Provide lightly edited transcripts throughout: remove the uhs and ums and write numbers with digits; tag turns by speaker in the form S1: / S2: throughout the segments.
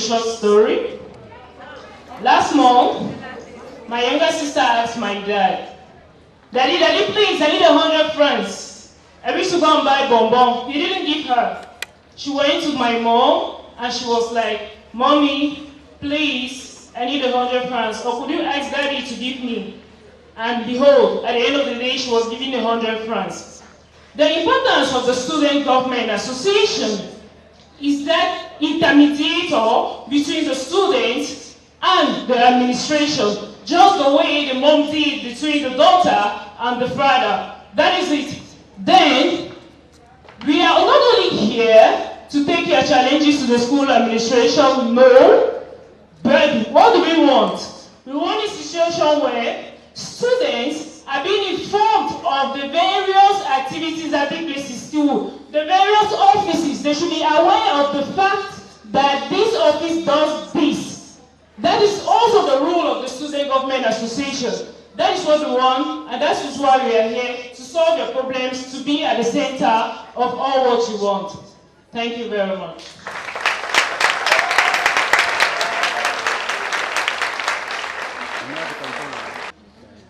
S1: short story. Last month, my younger sister asked my dad, Daddy, please, I need 100 francs. I wish to go and buy bonbon. He didn't give her. She went to my mom and she was like, Mommy, please, I need 100 francs. Or could you ask Daddy to give me? And behold, at the end of the day, she was giving 100 francs. The importance of the Student Government Association is that intermediator between the students and the administration, just the way the mom did between the daughter and the father. That is it. Then, we are not only here to take your challenges to the school administration, no, but what do we want? We want a situation where students are being informed of the various activities that take place in school, the various offices. They should be aware of the fact that this office does this. That is also the rule of the Student Government Association. That is what we want, and that is why we are here, to solve your problems, to be at the center of all what you want. Thank you very much.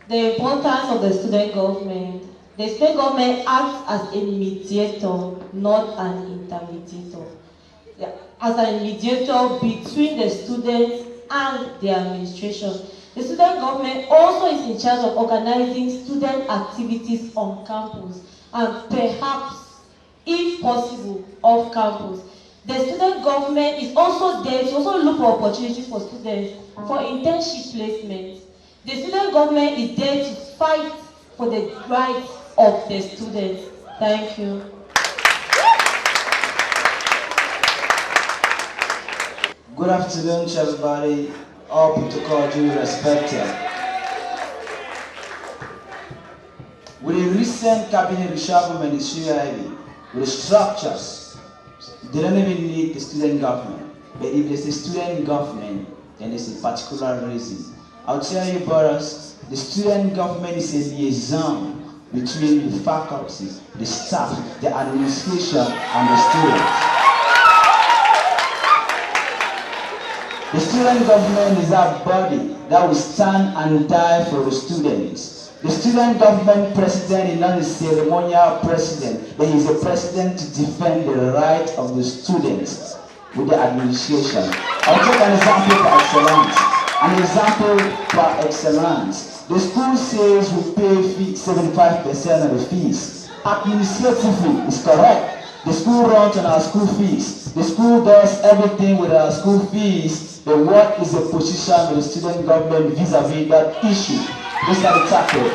S2: The importance of the student government. The student government acts as a mediator, not an intermediator. As an mediator between the students and the administration. The student government also is in charge of organizing student activities on campus and perhaps, if possible, off campus. The student government is also there to also look for opportunities for students for internship placement. The student government is there to fight for the rights of the students. Thank you.
S3: Good afternoon to everybody, all protocol due respect. With the recent cabinet reshuffle ministerially, with the structures, they don't even need the student government. But if there's a student government, then there's a particular reason. I'll tell you, brothers, the student government is a liaison between the faculty, the staff, the administration, and the students. The student government is that body that will stand and die for the students. The student government president is not a ceremonial president, but he is a president to defend the right of the students with the administration. I'll take an example for excellence. An example for excellence. The school says we pay 75% of the fees. Administratively, it's correct. The school runs on our school fees. The school does everything with our school fees. But what is the position of the student government vis-a-vis that issue? These are the tackle.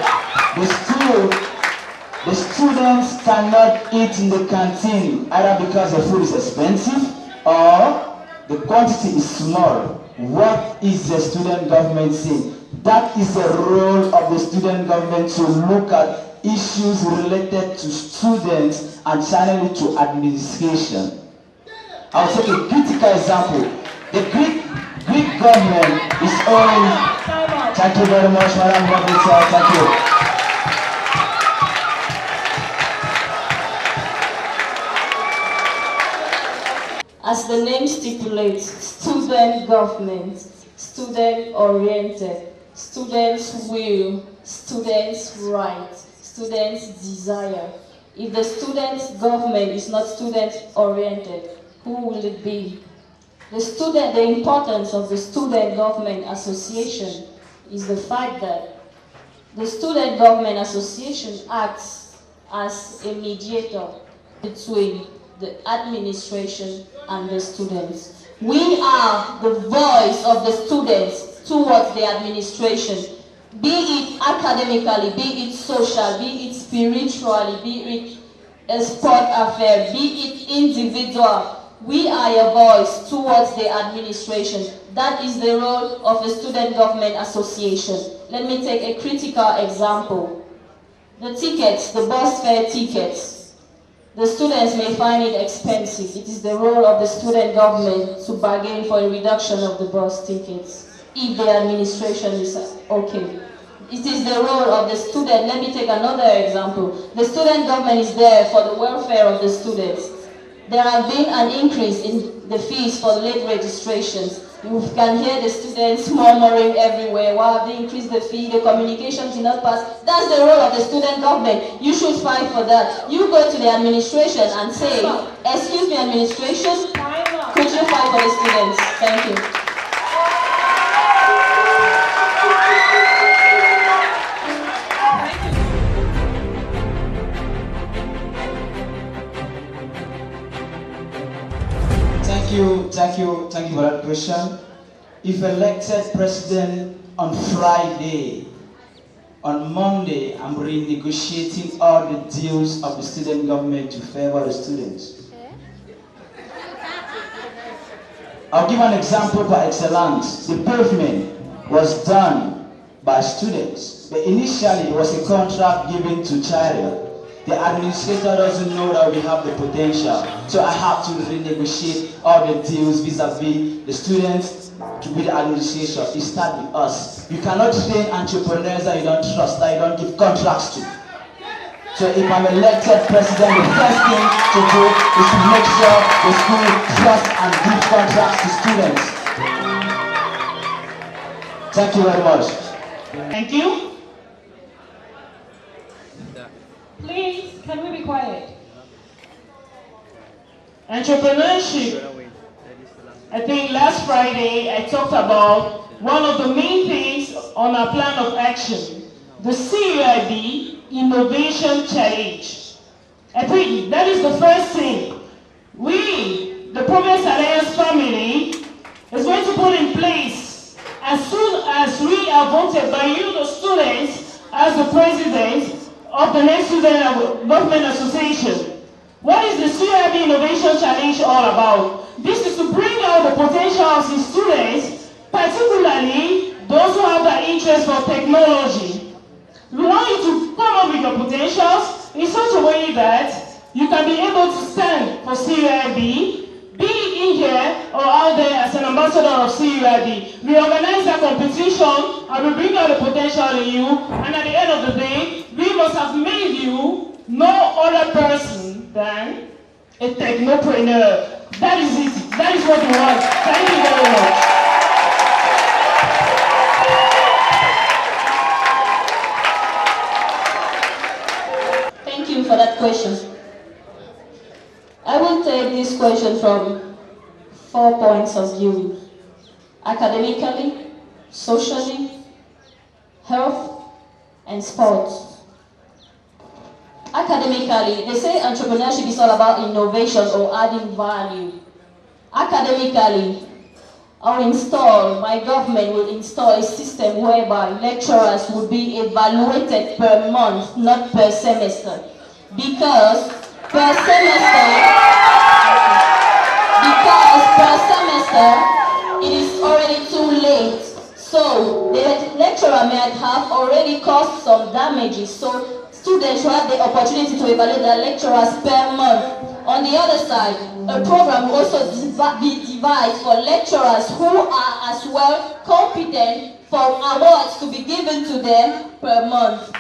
S3: The students cannot eat in the canteen either because the food is expensive or the quantity is small. What is the student government saying? That is the role of the student government, to look at issues related to students and channel it to administration. I'll take a critical example. The Greek government is owing. Thank you very much, Madam Governor. Thank you.
S2: As the name stipulates, student government, student-oriented, students' will, students' right, students' desire. If the student government is not student-oriented, who will it be? The importance of the Student Government Association is the fact that the Student Government Association acts as a mediator between the administration and the students. We are the voice of the students towards the administration, be it academically, be it social, be it spiritually, be it a sport affair, be it individual. We are a voice towards the administration. That is the role of the Student Government Association. Let me take a critical example. The tickets, the bus fare tickets, the students may find it expensive. It is the role of the student government to bargain for a reduction of the bus tickets, if the administration is okay. It is the role of the student. Let me take another example. The student government is there for the welfare of the students. There have been an increase in the fees for late registrations. You can hear the students murmuring everywhere. Wow, they increased the fee, the communication did not pass. That's the role of the student government. You should fight for that. You go to the administration and say, excuse me, administration, could you fight for the students? Thank you.
S3: Thank you for that question. If elected president on Friday, on Monday, I'm renegotiating all the deals of the student government to favor the students. I'll give an example by excellence. The pavement was done by students, but initially it was a contract given to China. The administrator doesn't know that we have the potential, so I have to renegotiate all the deals vis-a-vis the students to be the administration. It starts with us. You cannot train entrepreneurs that you don't trust, that you don't give contracts to. So if I'm elected president, the first thing to do is to make sure the school trusts and give contracts to students. Thank you very much.
S1: Thank you.
S4: Please, can we be quiet?
S1: Entrepreneurship. I think last Friday I talked about one of the main things on our plan of action, the CUIB Innovation Challenge. I think that is the first thing we, the Progress Alliance family, is going to put in place as soon as we are voted by you, the students, as the president of the next Student Government Association. What is the CUIB Innovation Challenge all about? This is to bring out the potentials in students, particularly those who have an interest for technology. We want you to come up with your potentials in such a way that you can be able to stand for CUIB, be in here or out there as an ambassador of CUIB. We organize a competition and we bring out the potential in you, and at the end of the day, we must have made you no other person than a technopreneur. That is it. That is what we want. Thank you very much.
S2: Thank you for that question. I will take this question from 4 points of view: academically, socially, health, and sports. Academically, they say entrepreneurship is all about innovation or adding value. Academically, my government will install a system whereby lecturers will be evaluated per month, not per semester. Because per semester, it is already too late. So the lecturer might have already caused some damages. So students will have the opportunity to evaluate their lecturers per month. On the other side, a program will also be devised for lecturers who are as well competent for awards to be given to them per month.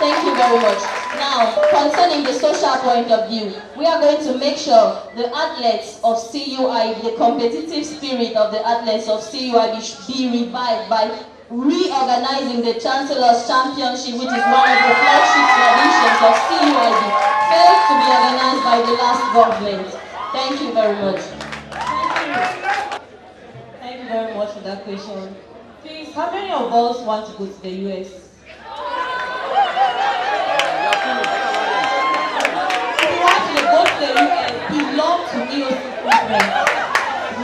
S2: Thank you very much. Now, concerning the social point of view, we are going to make sure the athletes of CUIB, the competitive spirit of the athletes of CUIB should be revived by reorganizing the Chancellor's Championship, which is one of the flagship traditions of CUIB, failed to be organized by the last government. Thank you very much.
S4: Thank you very much for that question. Please, how many of us want to go to the US? If you want to go to the US, belong to EOC movement.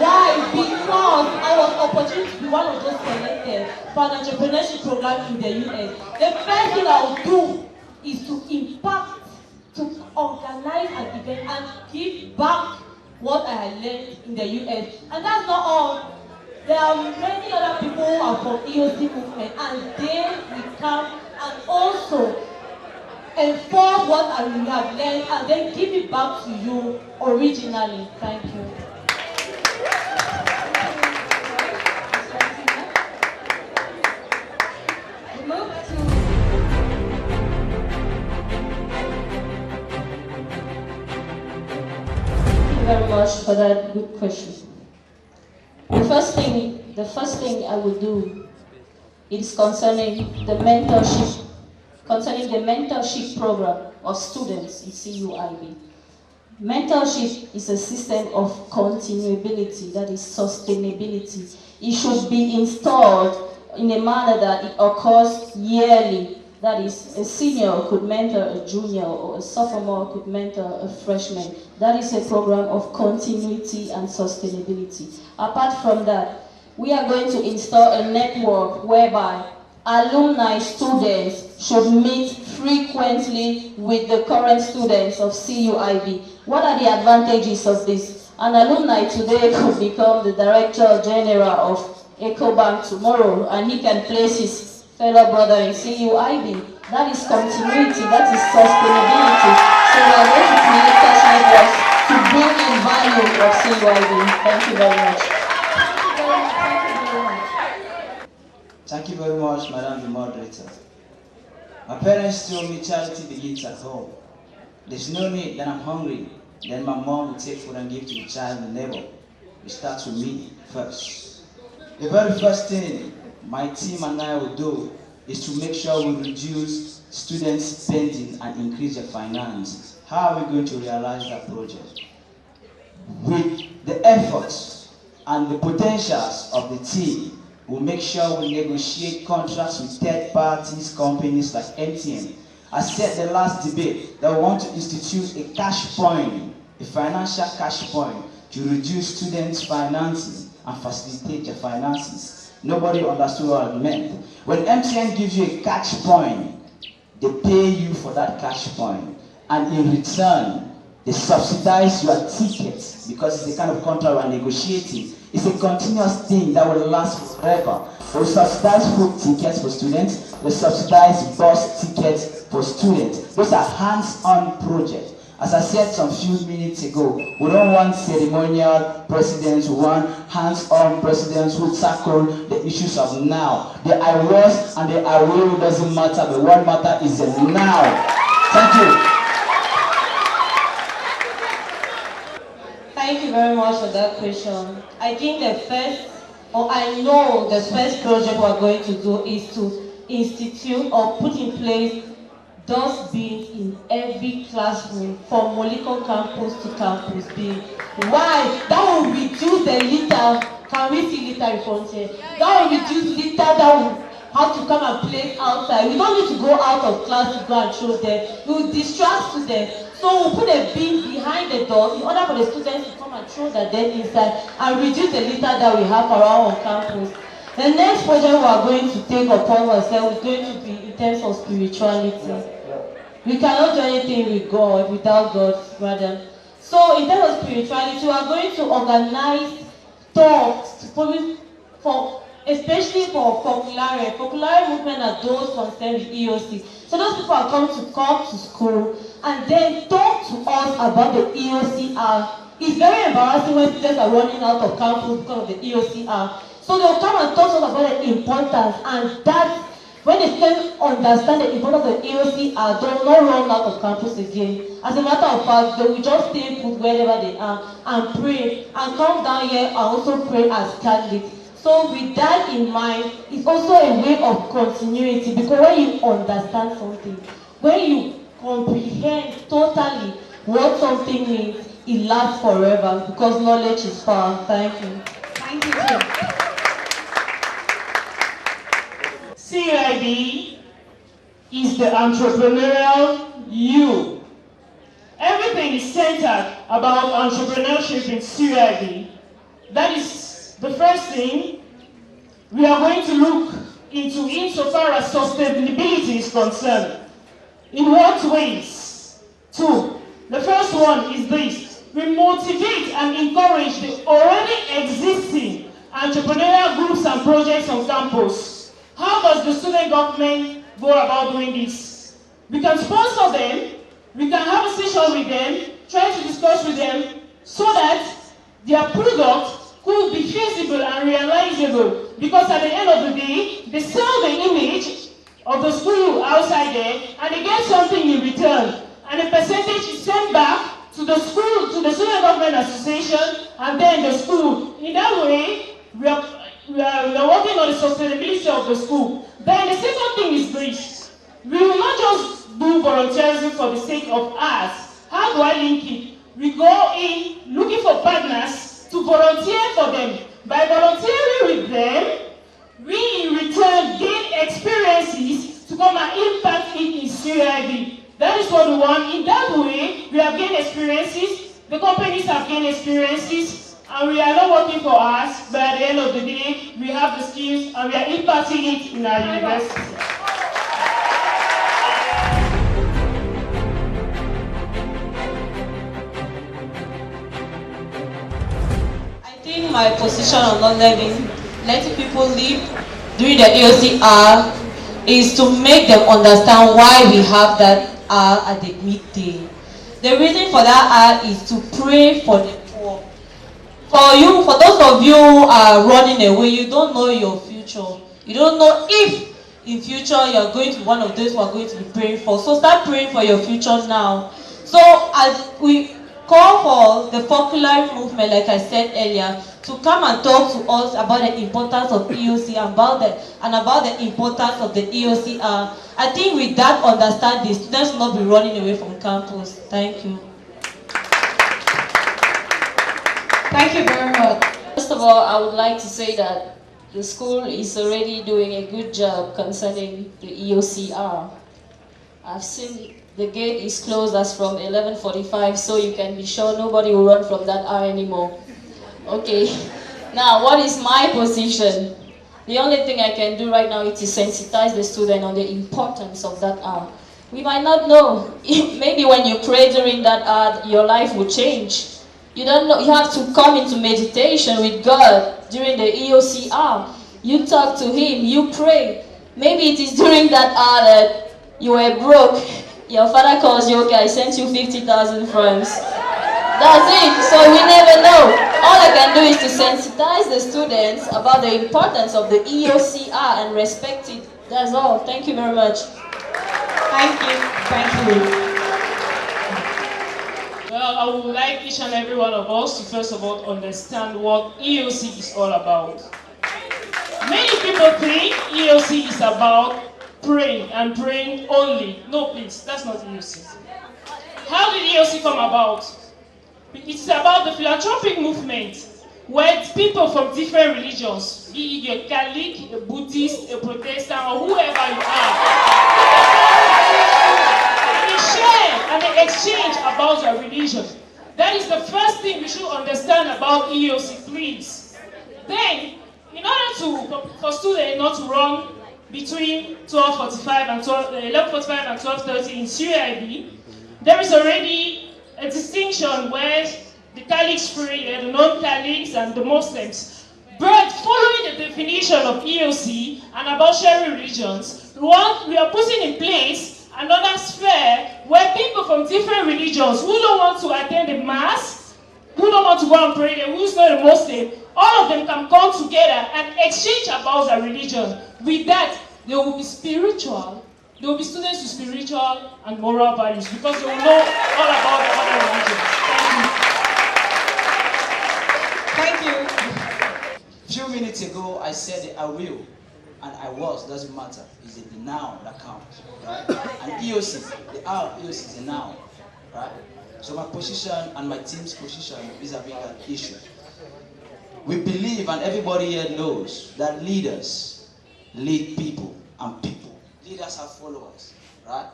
S4: Why? Because I was opportunity to be one of those selected for an entrepreneurship program in the US. The first thing I will do is to impact, to organize an event and give back what I had learned in the US. And that's not all. There are many other people who are from EOC movement, and they will come and also enforce what we have learned and then give it back to you originally. Thank you.
S2: very much for that good question. The first thing I would do is concerning the mentorship program of students in CUIB. Mentorship is a system of continuability, that is sustainability. It should be installed in a manner that it occurs yearly. That is, a senior could mentor a junior, or a sophomore could mentor a freshman. That is a program of continuity and sustainability. Apart from that, we are going to install a network whereby alumni students should meet frequently with the current students of CUIB. What are the advantages of this? An alumni today could become the Director General of EcoBank tomorrow, and he can place his fellow brother in CUIB. That is continuity, that is sustainability. So we are going to create such networks to bring in value of CUIB. Thank you very much.
S3: Thank you very much, Madam the Moderator. My parents told me charity begins at home. There's no need that I'm hungry, then my mom will take food and give to the child in the neighbor. It starts with me first. The very first thing my team and I will do is to make sure we reduce student spending and increase their finance. How are we going to realize that project? With the efforts and the potentials of the team, we'll make sure we negotiate contracts with third parties, companies like MTN. I said the last debate that we want to institute a cash point, a financial cash point, to reduce students' finances and facilitate their finances. Nobody understood what I meant. When MTN gives you a cash point, they pay you for that cash point, and in return, they subsidize your tickets, because it's the kind of contract we're negotiating. It's a continuous thing that will last forever. They subsidize food tickets for students. They subsidize bus tickets for students. Those are hands-on projects. As I said some few minutes ago, we don't want ceremonial presidents, we want hands-on presidents who tackle the issues of now. The I was and the I will doesn't matter, but what matters is the now. Thank you.
S4: Thank you very much for that question. I think the first project we're going to do is to institute or put in place dustbins in every classroom from Moliko campus to campus B. Why? That will reduce the litter. Can we see litter in front here? That will reduce litter that will have to come and place outside. We don't need to go out of class to go and throw them. It will distract students. So we'll put a bin behind the doors in order for the students to come and throw their dead inside and reduce the litter that we have around on campus. The next project we are going to take upon ourselves is going to be in terms of spirituality. We cannot do anything with God without God, rather. So in terms of spirituality, we are going to organize talks especially for Foculare. Foculare movement are those concerned with EOC. So those people are come to school and then talk to us about the EOCR. It's very embarrassing when students are running out of campus because of the EOCR. So they'll come and talk to us about the importance, and that when the students understand the importance of the EOCR, they will not run out of campus again. As a matter of fact, they will just stay put wherever they are and pray and come down here and also pray as Catholics. So with that in mind, it's also a way of continuity, because when you understand something, when you comprehend totally what something means, it lasts forever, because knowledge is power. Thank you.
S2: Thank you, too.
S1: CUIB is the entrepreneurial you. Everything is centered about entrepreneurship in CUIB. That is the first thing we are going to look into insofar as sustainability is concerned. In what ways? Two. The first one is this. We motivate and encourage the already existing entrepreneurial groups and projects on campus. How does the student government go about doing this? We can sponsor them, we can have a session with them, try to discuss with them, so that their product could be feasible and realizable. Because at the end of the day, they sell the image of the school outside there, and they get something in return. And a percentage is sent back to the school, to the Student Government Association, and then the school. In that way, we are working on the sustainability of the school. Then the second thing is this. We will not just do volunteerism for the sake of us. How do I link it? We go in looking for partners to volunteer for them. By volunteering with them, we in return gain experiences to come and impact it in CIB. That is what we want. In that way, we have gained experiences, the companies have gained experiences, and we are not working for us, but at the end of the day, we have the skills and we are impacting it in our university.
S4: I think my position on not letting people live during the EOCR is to make them understand why we have that R at the midday. The reason for that R is to pray for the poor. For those of you who are running away, you don't know your future. You don't know if in future you are going to be one of those who are going to be praying for. So start praying for your future now. So as we call for the popular movement, like I said earlier, to come and talk to us about the importance of EOC and about the importance of the EOCR. I think with that understanding, students will not be running away from campus. Thank you.
S2: Thank you very much. First of all, I would like to say that the school is already doing a good job concerning the EOCR. I've seen the gate is closed as from 11:45, so you can be sure nobody will run from that R anymore. Okay, now what is my position? The only thing I can do right now is to sensitize the student on the importance of that R. We might not know. Maybe when you pray during that R, your life will change. You don't know. You have to come into meditation with God during the EOCR. You talk to Him, you pray. Maybe it is during that R that you were broke. Your father calls you, okay, I sent you 50,000 francs. That's it. So we never know. All I can do is to sensitize the students about the importance of the EOCR and respect it. That's all. Thank you very much.
S4: Thank you. Thank you.
S1: Well, I would like each and every one of us to first of all understand what EOC is all about. Many people think EOC is about praying and praying only. No, please, that's not EOC. How did EOC come about? It's about the philanthropic movement where people from different religions, be it a Catholic, a Buddhist, a Protestant, or whoever you are, they share and they exchange about their religion. That is the first thing we should understand about EOC, please. Then, in order for students not to run between 11:45 and 12:30 in CIB, there is already a distinction where the Catholics pray, the non-Catholics and the Muslims. But following the definition of EOC and about sharing religions, we are putting in place another sphere where people from different religions who don't want to attend the mass, who don't want to go and pray, who's not a Muslim, all of them can come together and exchange about their religion. With that, they will be spiritual. They will be students with spiritual and moral values because they will know all about the other religions.
S4: Thank you.
S3: A few minutes ago, I said I will, and I was, doesn't matter. It's the noun that counts, right? And EOC, the R of EOC is a noun, right? So my position and my team's position vis-a-vis that issue. We believe, and everybody here knows, that leaders lead people, and people. Leaders have followers, right?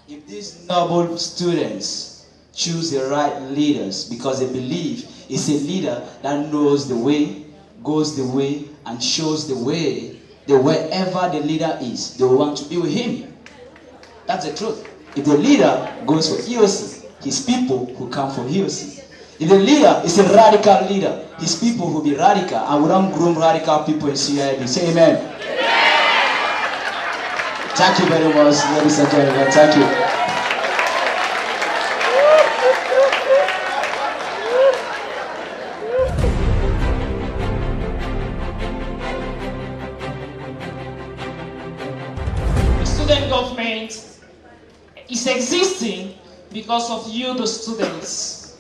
S3: If these noble students choose the right leaders because they believe it's a leader that knows the way, goes the way, and shows the way, that wherever the leader is, they will want to be with him. That's the truth. If the leader goes for EOC, his people who come for EOC. If the leader is a radical leader, his people will be radical, and we don't groom radical people in CIB. Say amen. Thank you very much, ladies and gentlemen. Thank you.
S1: The student government is existing because of you, the students.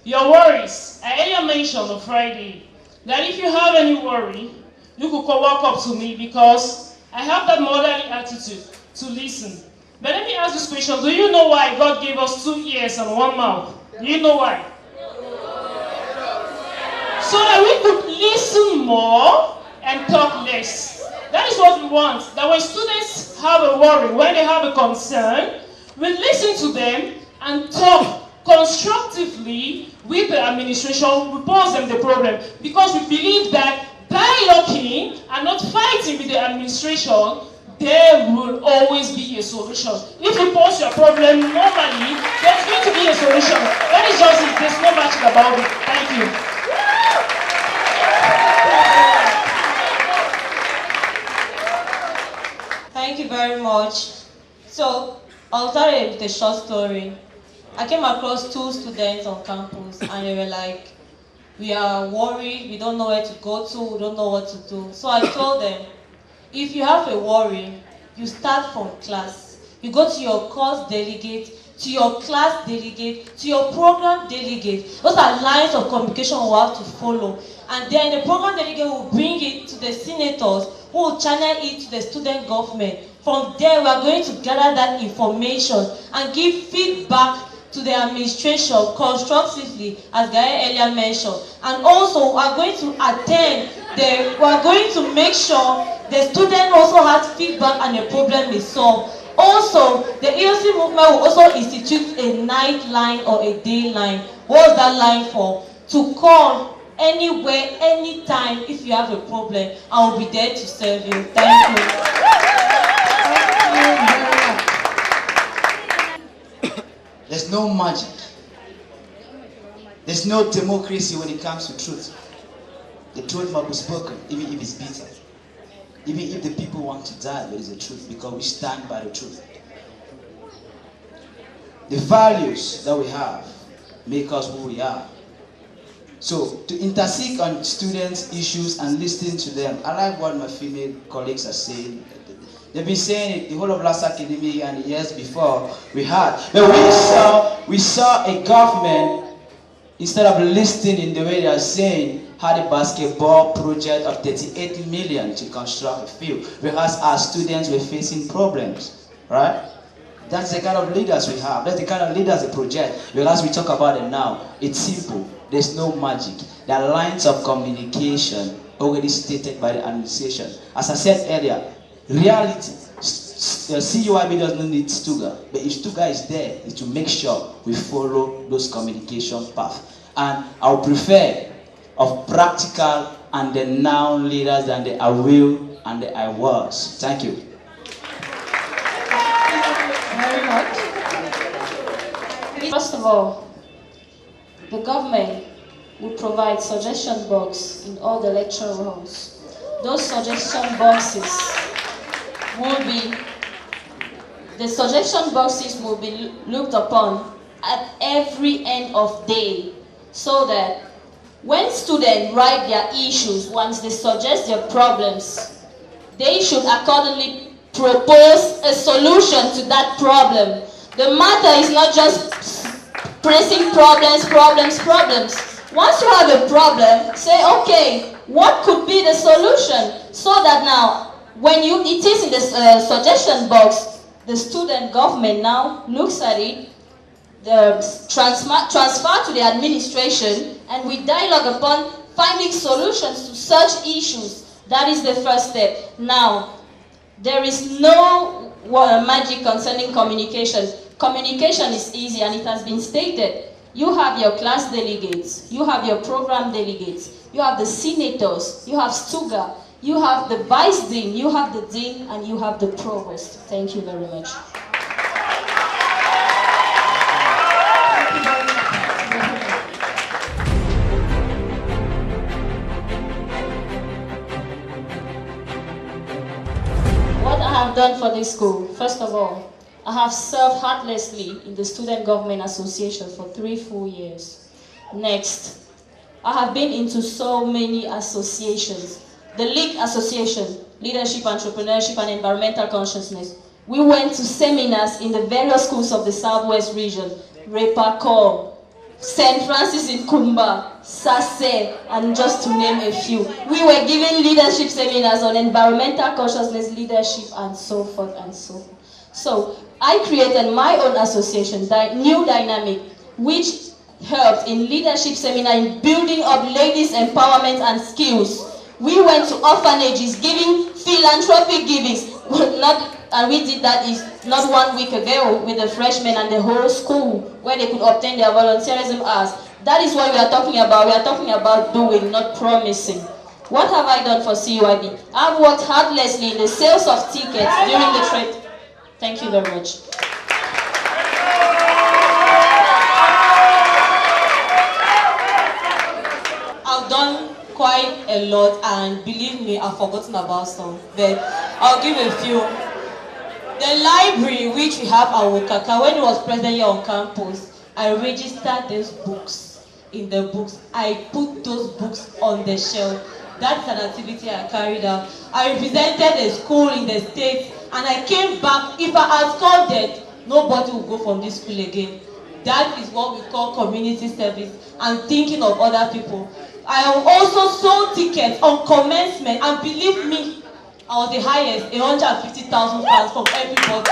S1: Your worries. I earlier mentioned on Friday that if you have any worry, you could walk up to me because I have that motherly attitude to listen. But let me ask this question. Do you know why God gave us 2 ears and 1 mouth? Do you know why? So that we could listen more and talk less. That is what we want. That when students have a worry, when they have a concern, we listen to them and talk constructively with the administration. We pose them the problem because we believe that dialoguing and not fighting with the administration, there will always be a solution. If you pose your problem normally, there's going to be a solution. That is just it. There's no magic about it. Thank you.
S4: Thank you very much. So, I'll start with a short story. I came across 2 students on campus and they were like, we are worried, we don't know where to go to, we don't know what to do. So I told them, if you have a worry, you start from class. You go to your course delegate, to your class delegate, to your program delegate. Those are lines of communication we have to follow. And then the program delegate will bring it to the senators, who will channel it to the student government. From there, we are going to gather that information and give feedback to the administration constructively, as Guy earlier mentioned. And also, we are going to we are going to make sure the student also has feedback and the problem is solved. Also, the EOC movement will also institute a night line or a day line. What's that line for? To call anywhere, anytime, if you have a problem. I will be there to serve you. Thank you.
S3: There's no magic. There's no democracy when it comes to truth. The truth must be spoken, even if it's bitter. Even if the people want to die, there is a truth, because we stand by the truth. The values that we have make us who we are. So, to intercede on students' issues and listen to them, I like what my female colleagues are saying. They've been saying it the whole of last academic and the years before we had. But we saw a government, instead of listening in the way they are saying, had a basketball project of 38 million to construct a field, whereas our students were facing problems, right? That's the kind of leaders we have. That's the kind of leaders they project. Whereas we talk about it now, it's simple. There's no magic. There are lines of communication already stated by the administration. As I said earlier, reality, CUIB does not need Stuga, but if Stuga is there, it's to make sure we follow those communication paths. And I would prefer of practical and the now leaders than the I will and the I was. Thank you.
S2: Very much. First of all, the government will provide suggestion box in all the lecture halls. Those suggestion boxes will be looked upon at every end of day, so that when students write their issues, once they suggest their problems, they should accordingly propose a solution to that problem. The matter is not just pressing problems. Once you have a problem, say, okay, what could be the solution? So that now, when it is in the suggestion box, the student government now looks at it, transfer to the administration, and we dialogue upon finding solutions to such issues. That is the first step. Now, there is no magic concerning communication. Communication is easy, and it has been stated. You have your class delegates, you have your program delegates, you have the senators, you have Stuga, you have the vice dean, you have the dean, and you have the provost. Thank you very much. What I have done for this school, first of all, I have served heartlessly in the Student Government Association for 3 full years. Next, I have been into so many associations. The League Association, Leadership, Entrepreneurship, and Environmental Consciousness. We went to seminars in the various schools of the Southwest region, REPACOR, St. Francis in Kumba, Sase, and just to name a few. We were given leadership seminars on environmental consciousness, leadership, and so forth and so forth. So I created my own association, New Dynamic, which helped in leadership seminar in building up ladies' empowerment and skills. We went to orphanages giving philanthropic givings, and we did that is not 1 week ago with the freshmen and the whole school where they could obtain their volunteerism hours. That is what we are talking about. We are talking about doing, not promising. What have I done for CUIB? I've worked tirelessly in the sales of tickets during the trade. Thank you very much.
S4: I've done quite a lot, and believe me, I've forgotten about some, but I'll give a few. The library which we have at Wokaka, when it was present here on campus, I registered those books in the books. I put those books on the shelf. That's an activity I carried out. I represented a school in the States, and I came back. If I had scored that, nobody would go from this school again. That is what we call community service and thinking of other people. I have also sold tickets on commencement, and believe me, I was the highest, 150,000 pounds from everybody.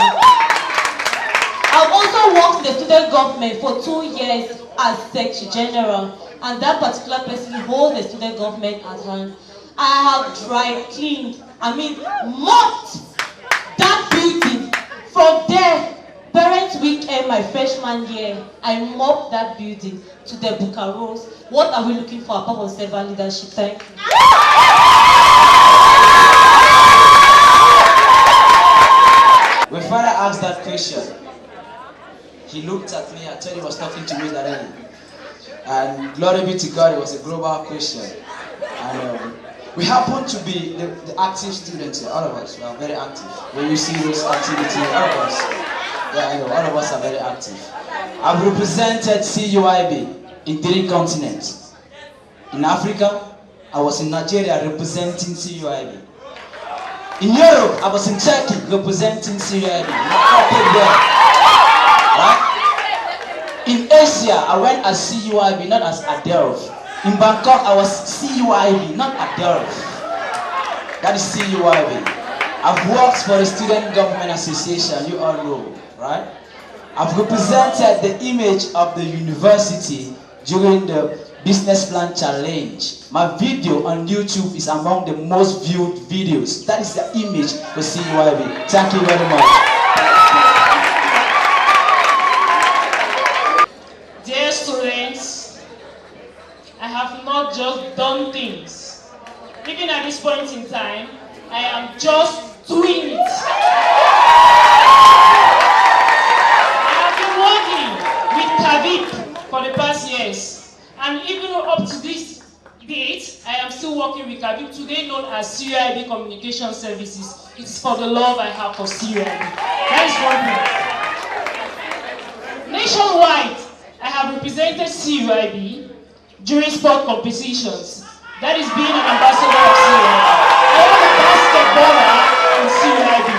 S4: I've also worked in the student government for 2 years as Secretary General, and that particular person holds the student government at hand. I have dry cleaned, mopped that building. From there, Parents' Weekend, my freshman year, I mopped that building to the Bucaros. What are we looking for apart from servant leadership? Thank you.
S3: When Father asked that question, he looked at me. I thought he was talking to me directly. And glory be to God, it was a global question. And we happen to be the active students here, all of us. We are very active. When you see those activities, all of us. Yeah, I know, all of us are very active. I've represented CUIB in 3 continents. In Africa, I was in Nigeria representing CUIB. In Europe, I was in Turkey representing CUIB. Right? In Asia, I went as CUIB, not as Adelph. In Bangkok, I was CUIB, not Adelph. That is CUIB. I've worked for the Student Government Association, you all know, right? I've represented the image of the university during the Business Plan Challenge. My video on YouTube is among the most viewed videos. That is the image for CUIB. Thank you very much.
S1: Dear students, I have not just done things. Even at this point in time, I am just doing it. I have been working with Kavik for the past years. And even up to this date, I am still working with Kavik, today known as CUIB Communication Services. It is for the love I have for CUIB. That is one thing. Nationwide, I have represented CUIB during sport competitions. That is being an ambassador of CUIB. I am a basketballer in CUIB.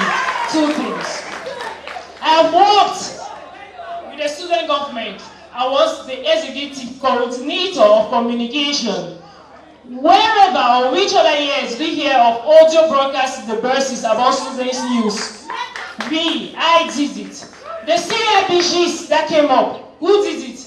S1: 2 things. I have worked with the student government. I was the executive coordinator of communication. Wherever or which other years we hear of audio broadcasts in the buses about students' news, I did it. The CIB that came up, who did it?